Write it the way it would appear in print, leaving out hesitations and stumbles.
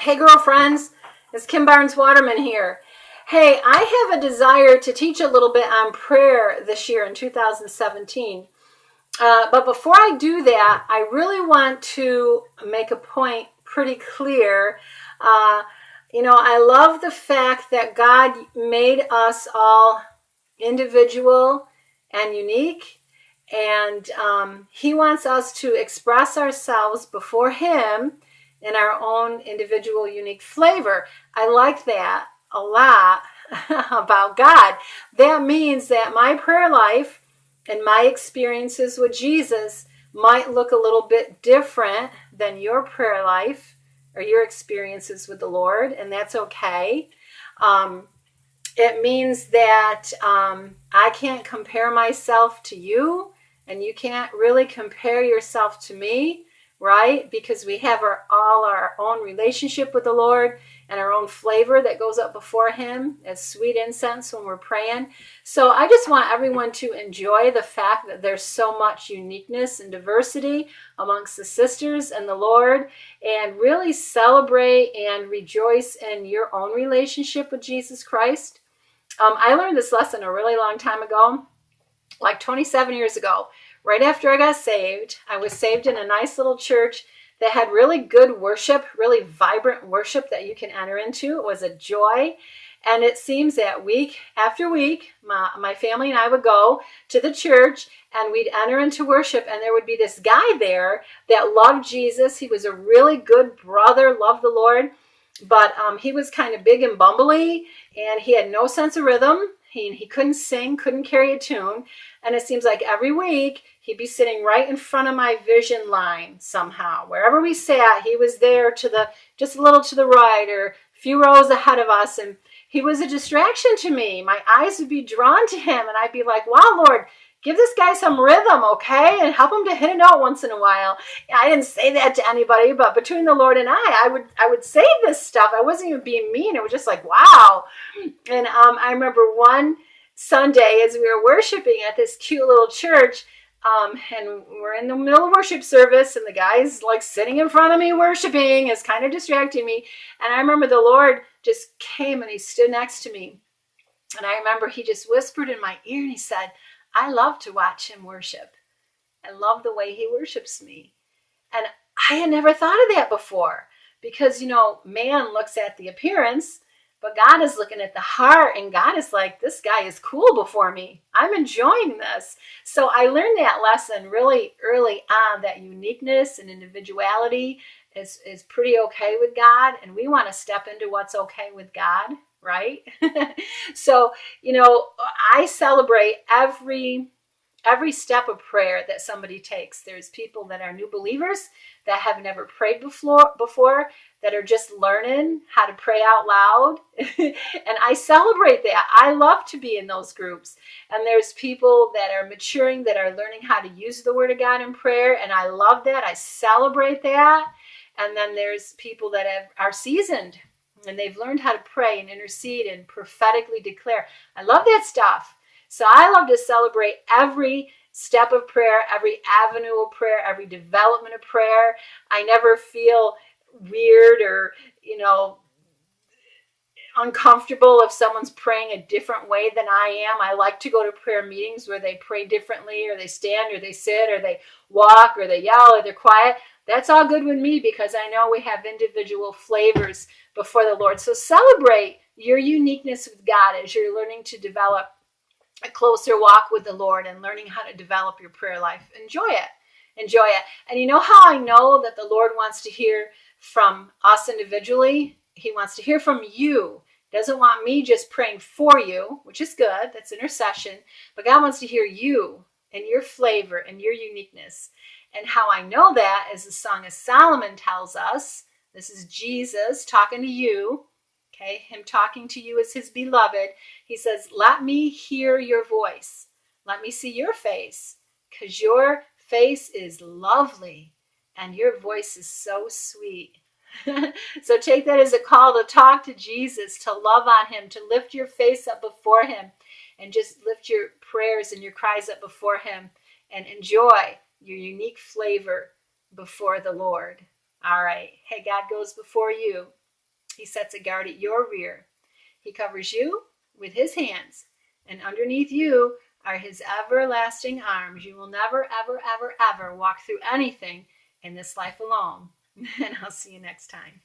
Hey girlfriends, it's Kim Barnes Waterman here. Hey, I have a desire to teach a little bit on prayer this year in 2017. But before I do that, I really want to make a point pretty clear. Uh, I love the fact that God made us all individual and unique. And He wants us to express ourselves before Him in our own individual, unique flavor. I like that a lot about God. That means that my prayer life and my experiences with Jesus might look a little bit different than your prayer life or your experiences with the Lord, and that's okay. Um, it means that I can't compare myself to you, and you can't really compare yourself to me, right? Because we have all our own relationship with the Lord and our own flavor that goes up before Him as sweet incense when we're praying. So I just want everyone to enjoy the fact that there's so much uniqueness and diversity amongst the sisters and the Lord, and really celebrate and rejoice in your own relationship with Jesus Christ. I learned this lesson a really long time ago, like 27 years ago. Right after I got saved, I was saved in a nice little church that had really good worship, really vibrant worship that you can enter into. It was a joy. And it seems that week after week, my family and I would go to the church and we'd enter into worship, and there would be this guy there that loved Jesus. He was a really good brother, loved the Lord, but he was kind of big and bumbly, and he had no sense of rhythm. He couldn't sing, couldn't carry a tune. And it seems like every week he'd be sitting right in front of my vision line somehow. Wherever we sat, he was there just a little to the right or a few rows ahead of us. And he was a distraction to me. My eyes would be drawn to him, and I'd be like, wow, Lord, give this guy some rhythm, okay? And help him to hit a note once in a while. I didn't say that to anybody, but between the Lord and I would say this stuff. I wasn't even being mean. It was just like, wow. And I remember one Sunday as we were worshiping at this cute little church, and we're in the middle of worship service, and the guy's like sitting in front of me worshiping, is kind of distracting me. And I remember the Lord just came and He stood next to me. And I remember He just whispered in my ear and He said, I love to watch him worship. I love the way he worships me. And I had never thought of that before, because, man looks at the appearance, but God is looking at the heart, and God is like, this guy is cool before me. I'm enjoying this. So I learned that lesson really early on, that uniqueness and individuality is pretty okay with God, and we want to step into what's okay with God, right? So, I celebrate every step of prayer that somebody takes. There's people that are new believers that have never prayed before, that are just learning how to pray out loud. And I celebrate that. I love to be in those groups. And there's people that are maturing, that are learning how to use the Word of God in prayer. And I love that. I celebrate that. And then there's people that are seasoned, and they've learned how to pray and intercede and prophetically declare. I love that stuff. So I love to celebrate every step of prayer, every avenue of prayer, every development of prayer. I never feel weird or, uncomfortable if someone's praying a different way than I am. I like to go to prayer meetings where they pray differently, or they stand, or they sit, or they walk, or they yell, or they're quiet. That's all good with me, because I know we have individual flavors before the Lord. So celebrate your uniqueness with God as you're learning to develop a closer walk with the Lord and learning how to develop your prayer life. Enjoy it. Enjoy it. And you know how I know that the Lord wants to hear from us individually? He wants to hear from you. He doesn't want me just praying for you, which is good. That's intercession. But God wants to hear you and your flavor and your uniqueness. And how I know that is the Song of Solomon tells us. This is Jesus talking to you. Okay, him talking to you as his beloved. He says, let me hear your voice. Let me see your face, because your face is lovely and your voice is so sweet. So take that as a call to talk to Jesus, to love on him, to lift your face up before him, and just lift your prayers and your cries up before him, and enjoy your unique flavor before the Lord. All right. Hey, God goes before you. He sets a guard at your rear. He covers you with his hands, and underneath you are his everlasting arms. You will never, ever, ever, ever walk through anything in this life alone. And I'll see you next time.